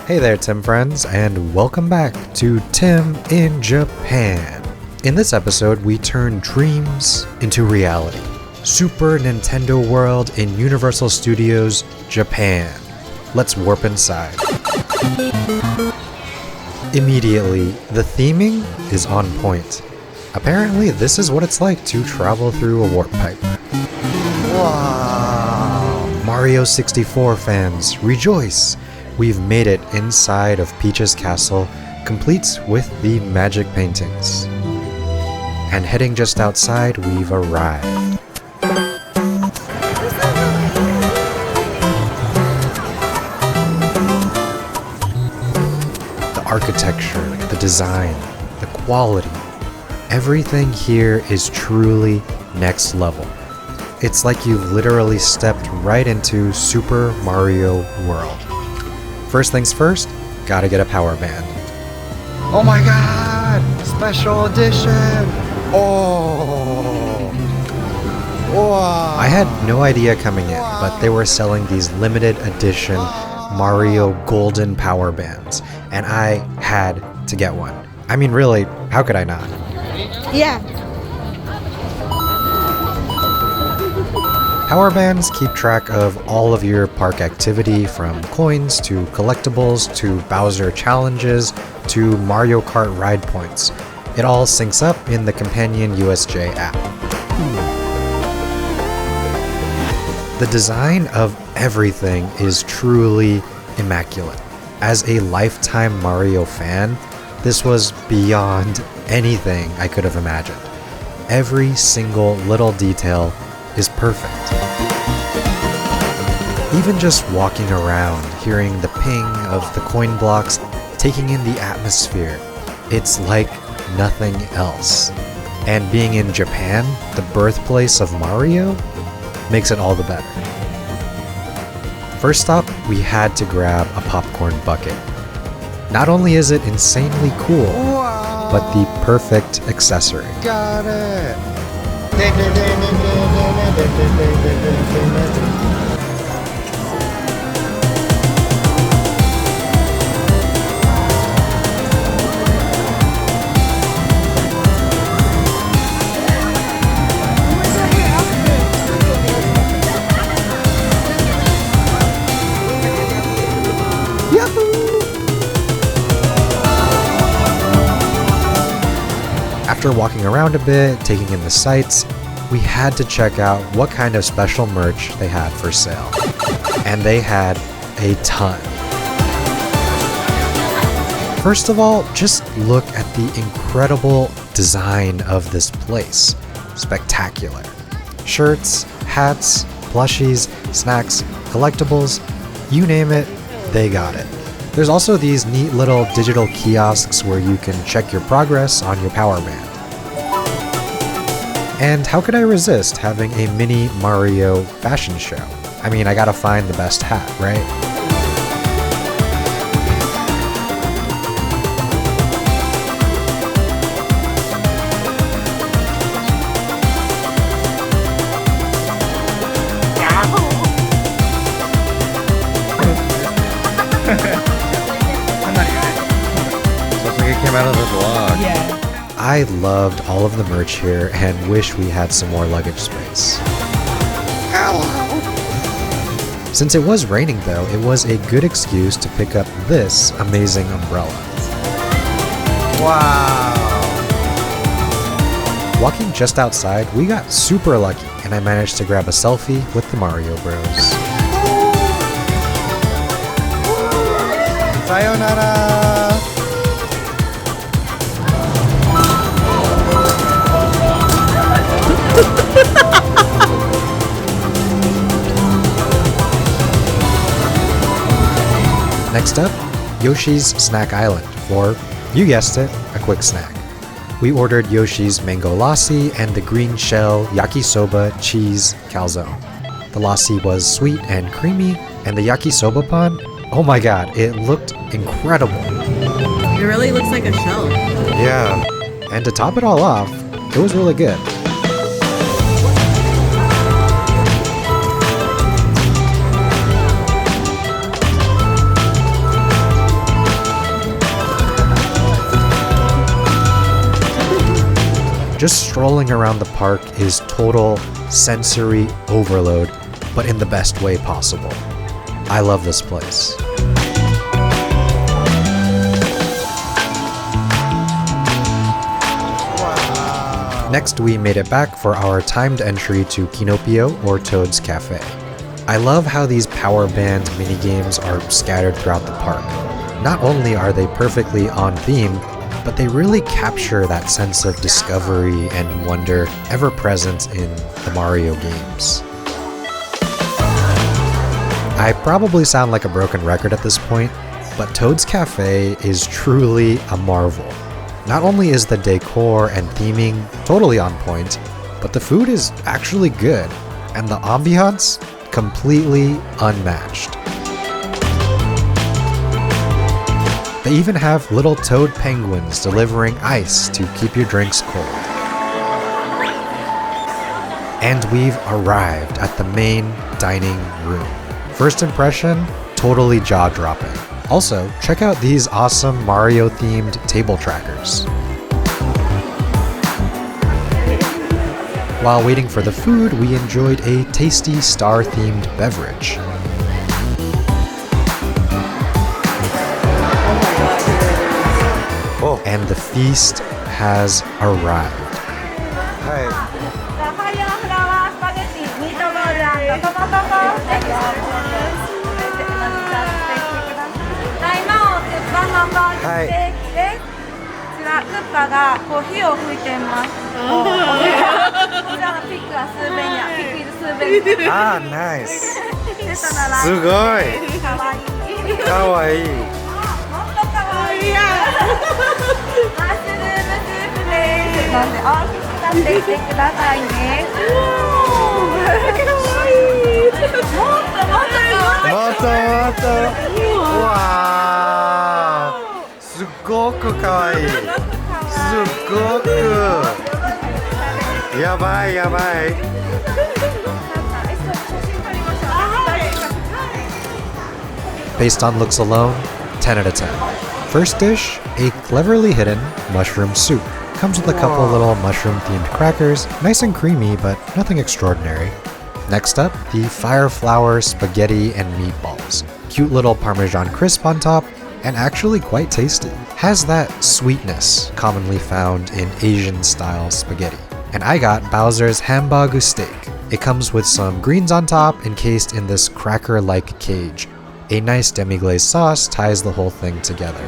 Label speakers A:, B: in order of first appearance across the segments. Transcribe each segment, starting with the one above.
A: Hey there, Tim friends, and welcome back to Tim in Japan. In this episode, we turn dreams into reality. Super Nintendo World in Universal Studios Japan. Let's warp inside. Immediately, the theming is on point. Apparently, this is what it's like to travel through a warp pipe. Wow! Mario 64 fans, rejoice! We've made it inside of Peach's castle, complete with the magic paintings. And heading just outside, we've arrived. The architecture, the design, the quality, everything here is truly next level. It's like you've literally stepped right into Super Mario World. First things first, gotta get a power band. Oh my god! Special edition! Oh! Wow! I had no idea coming in, but they were selling these limited edition Mario Golden power bands, and I had to get one. I mean, really, how could I not?
B: Yeah.
A: Power bands keep track of all of your park activity, from coins to collectibles to Bowser challenges to Mario Kart ride points. It all syncs up in the companion USJ app. The design of everything is truly immaculate. As a lifetime Mario fan, this was beyond anything I could have imagined. Every single little detail is perfect. Even just walking around, hearing the ping of the coin blocks, taking in the atmosphere, it's like nothing else. And being in Japan, the birthplace of Mario, makes it all the better. First stop, we had to grab a popcorn bucket. Not only is it insanely cool, but the perfect accessory.
C: Got it!
A: After walking around a bit, taking in the sights, we had to check out what kind of special merch they had for sale. And they had a ton. First of all, just look at the incredible design of this place. Spectacular. Shirts, hats, plushies, snacks, collectibles, you name it, they got it. There's also these neat little digital kiosks where you can check your progress on your power band. And how could I resist having a mini Mario fashion show? I mean, I gotta find the best hat, right?
C: Looks like it came out of the vlog.
B: Yeah.
A: I loved all of the merch here and wish we had some more luggage space. Since it was raining though, it was a good excuse to pick up this amazing umbrella.
C: Wow!
A: Walking just outside, we got super lucky and I managed to grab a selfie with the Mario Bros.
C: Sayonara!
A: Next up, Yoshi's Snack Island, or, you guessed it, a quick snack. We ordered Yoshi's mango lassi and the green shell yakisoba cheese calzone. The lassi was sweet and creamy, and the yakisoba pan, oh my god, it looked incredible.
B: It really looks like a shell.
A: Yeah, and to top it all off, it was really good. Just strolling around the park is total sensory overload, but in the best way possible. I love this place. Next, we made it back for our timed entry to Kinopio, or Toad's Cafe. I love how these power band minigames are scattered throughout the park. Not only are they perfectly on theme, but they really capture that sense of discovery and wonder ever present in the Mario games. I probably sound like a broken record at this point, but Toad's Cafe is truly a marvel. Not only is the decor and theming totally on point, but the food is actually good, and the ambiance completely unmatched. They even have little toad penguins delivering ice to keep your drinks cold. And we've arrived at the main dining room. First impression, totally jaw-dropping. Also, check out these awesome Mario-themed table trackers. While waiting for the food, we enjoyed a tasty star-themed beverage.
C: Oh.
A: And the feast has arrived.
C: Ah, nice. すごい。かわいい。もっともっと。うわー。すっごくかわいい。すっごく。やばいやばい。
A: Based on looks alone, 10 out of 10. First dish, a cleverly hidden mushroom soup. Comes with a couple little mushroom-themed crackers, nice and creamy, but nothing extraordinary. Next up, the fire flower spaghetti and meatballs. Cute little Parmesan crisp on top, and actually quite tasty. Has that sweetness commonly found in Asian-style spaghetti. And I got Bowser's hamburger steak. It comes with some greens on top, encased in this cracker-like cage. A nice demi-glaze sauce ties the whole thing together.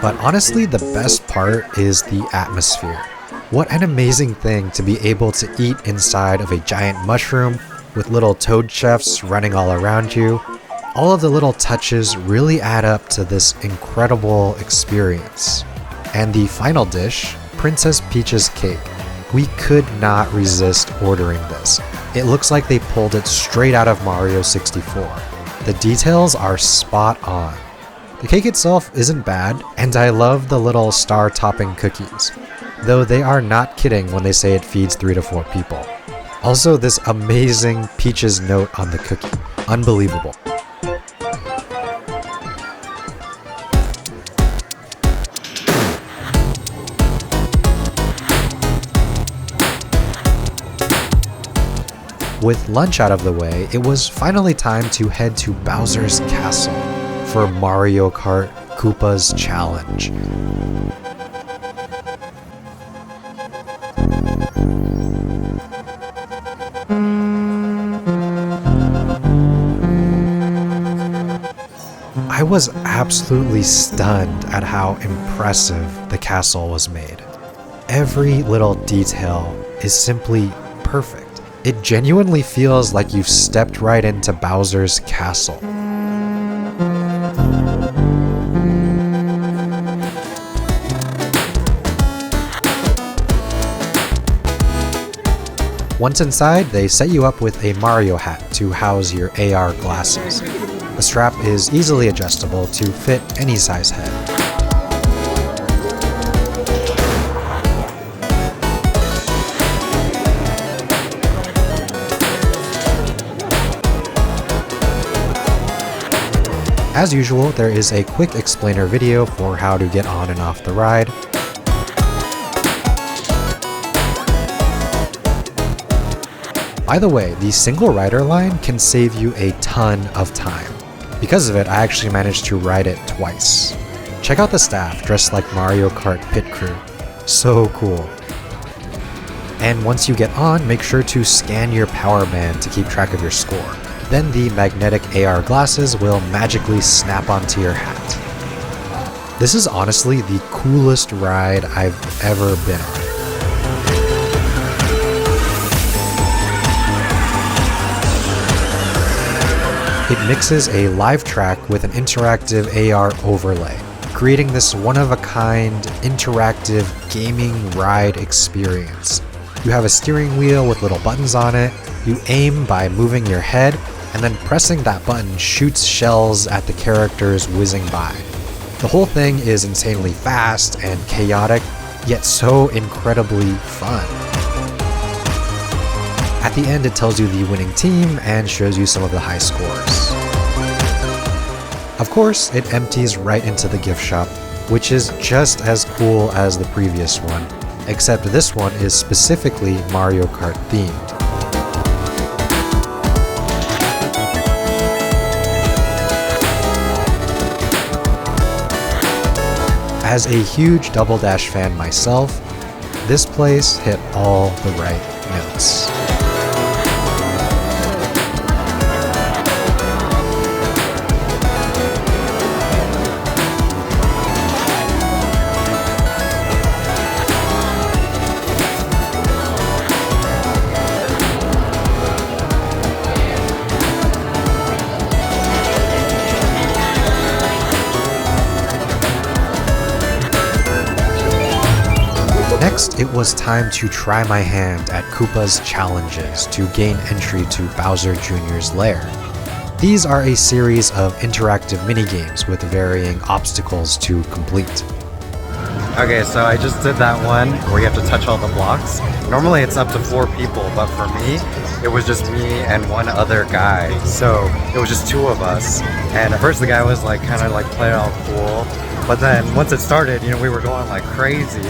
A: But honestly, the best part is the atmosphere. What an amazing thing to be able to eat inside of a giant mushroom with little toad chefs running all around you. All of the little touches really add up to this incredible experience. And the final dish, Princess Peach's cake. We could not resist ordering this. It looks like they pulled it straight out of Mario 64. The details are spot on. The cake itself isn't bad, and I love the little star topping cookies, though they are not kidding when they say it feeds 3 to 4 people. Also, this amazing peaches note on the cookie. Unbelievable. With lunch out of the way, it was finally time to head to Bowser's Castle for Mario Kart Koopa's Challenge. I was absolutely stunned at how impressive the castle was made. Every little detail is simply perfect. It genuinely feels like you've stepped right into Bowser's castle. Once inside, they set you up with a Mario hat to house your AR glasses. The strap is easily adjustable to fit any size head. As usual, there is a quick explainer video for how to get on and off the ride. By the way, the single rider line can save you a ton of time. Because of it, I actually managed to ride it twice. Check out the staff dressed like Mario Kart pit crew. So cool. And once you get on, make sure to scan your power band to keep track of your score. Then the magnetic AR glasses will magically snap onto your hat. This is honestly the coolest ride I've ever been on. It mixes a live track with an interactive AR overlay, creating this one-of-a-kind, interactive gaming ride experience. You have a steering wheel with little buttons on it, you aim by moving your head, and then pressing that button shoots shells at the characters whizzing by. The whole thing is insanely fast and chaotic, yet so incredibly fun. At the end, it tells you the winning team and shows you some of the high scores. Of course, it empties right into the gift shop, which is just as cool as the previous one, except this one is specifically Mario Kart themed. As a huge Double Dash fan myself, this place hit all the right notes. Next, it was time to try my hand at Koopa's challenges to gain entry to Bowser Jr.'s lair. These are a series of interactive minigames with varying obstacles to complete.
C: Okay, so I just did that one where you have to touch all the blocks. Normally it's up to 4 people, but for me, it was just me and one other guy. So it was just 2 of us. And at first the guy was like kind of like playing all cool. But then once it started, you know, we were going like crazy.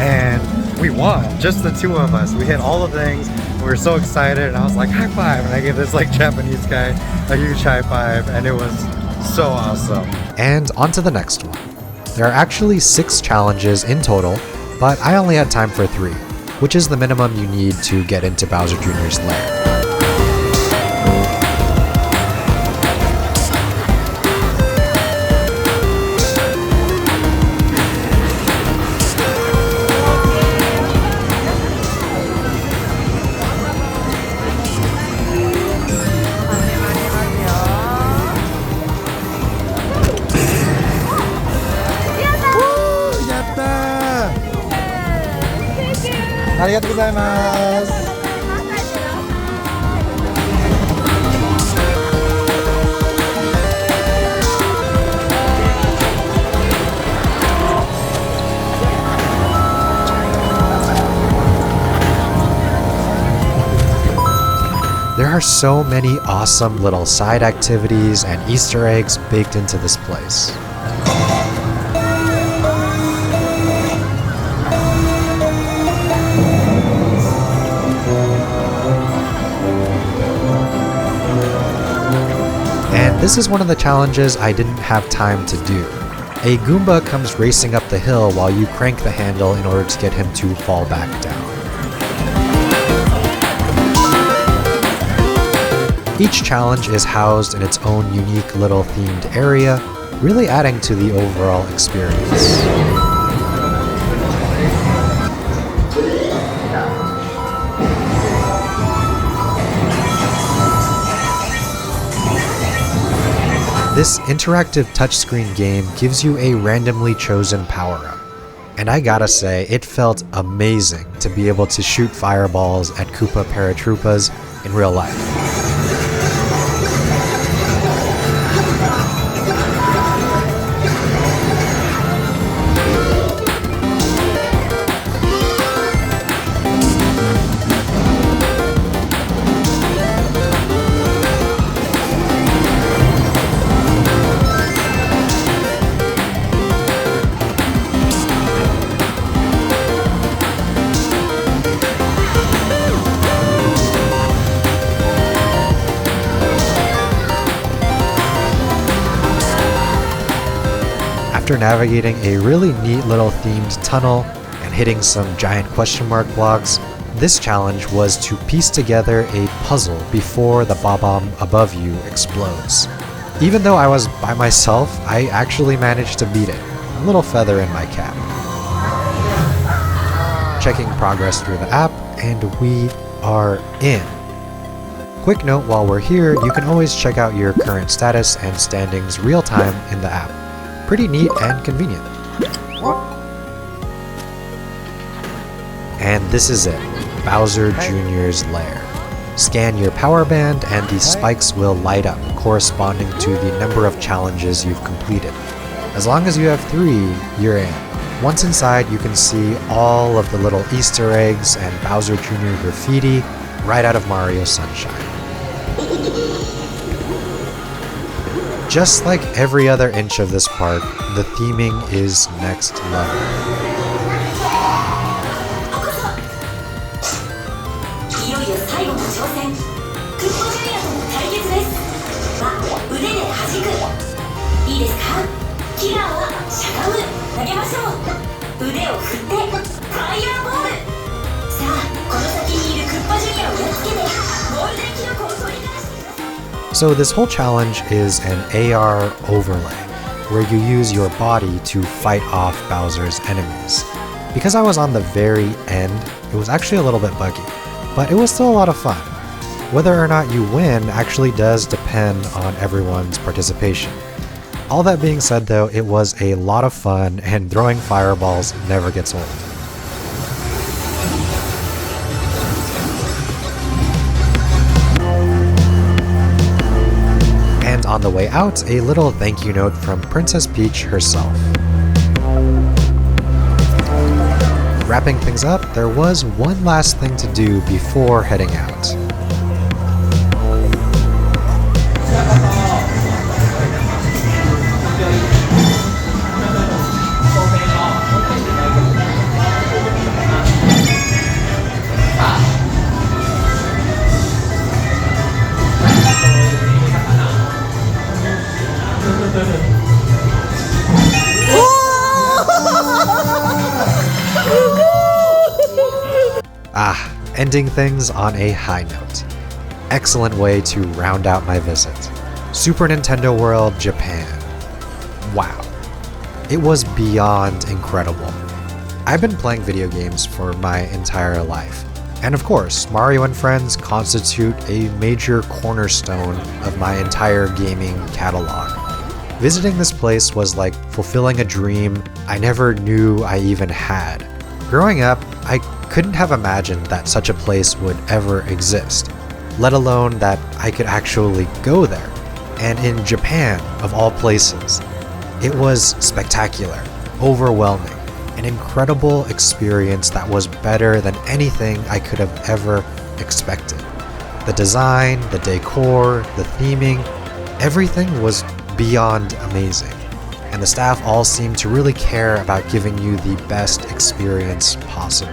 C: And we won, just the 2 of us. We hit all the things. We were so excited, and I was like, high five. And I gave this like Japanese guy a huge high five, and it was so awesome.
A: And on to the next one. There are actually 6 challenges in total, but I only had time for 3, which is the minimum you need to get into Bowser Jr.'s lair. There are so many awesome little side activities and Easter eggs baked into this place. And this is one of the challenges I didn't have time to do. A Goomba comes racing up the hill while you crank the handle in order to get him to fall back down. Each challenge is housed in its own unique little themed area, really adding to the overall experience. This interactive touchscreen game gives you a randomly chosen power-up. And I gotta say, it felt amazing to be able to shoot fireballs at Koopa Paratroopas in real life. after navigating a really neat little themed tunnel and hitting some giant question mark blocks, this challenge was to piece together a puzzle before the bomb above you explodes. Even though I was by myself, I actually managed to beat it. A little feather in my cap. Checking progress through the app, and we are in. Quick note while we're here, you can always check out your current status and standings real time in the app. Pretty neat and convenient. And this is it, Bowser Jr.'s lair. Scan your power band and the spikes will light up, corresponding to the number of challenges you've completed. As long as you have 3, you're in. Once inside, you can see all of the little Easter eggs and Bowser Jr. graffiti right out of Mario Sunshine. Just like every other inch of this park, the theming is next level. So this whole challenge is an AR overlay, where you use your body to fight off Bowser's enemies. Because I was on the very end, it was actually a little bit buggy, but it was still a lot of fun. Whether or not you win actually does depend on everyone's participation. All that being said though, it was a lot of fun and throwing fireballs never gets old. And on the way out, a little thank you note from Princess Peach herself. Wrapping things up, there was one last thing to do before heading out. Ending things on a high note. Excellent way to round out my visit. Super Nintendo World, Japan. Wow. It was beyond incredible. I've been playing video games for my entire life. And of course, Mario and Friends constitute a major cornerstone of my entire gaming catalog. Visiting this place was like fulfilling a dream I never knew I even had. Growing up, I couldn't have imagined that such a place would ever exist, let alone that I could actually go there. And in Japan, of all places. It was spectacular, overwhelming, an incredible experience that was better than anything I could have ever expected. The design, the decor, the theming, everything was beyond amazing. And the staff all seemed to really care about giving you the best experience possible.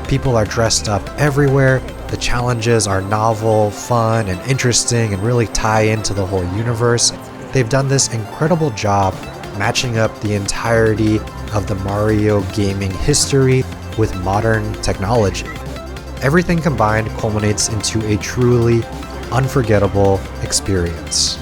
A: People are dressed up everywhere, the challenges are novel, fun, and interesting and really tie into the whole universe. They've done this incredible job matching up the entirety of the Mario gaming history with modern technology. Everything combined culminates into a truly unforgettable experience.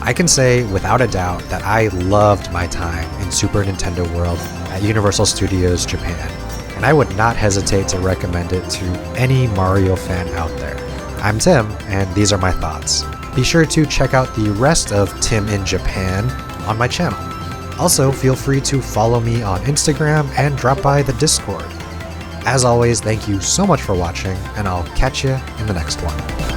A: I can say without a doubt that I loved my time in Super Nintendo World at Universal Studios Japan, and I would not hesitate to recommend it to any Mario fan out there. I'm Tim, and these are my thoughts. Be sure to check out the rest of Tim in Japan on my channel. Also, feel free to follow me on Instagram and drop by the Discord. As always, thank you so much for watching, and I'll catch you in the next one.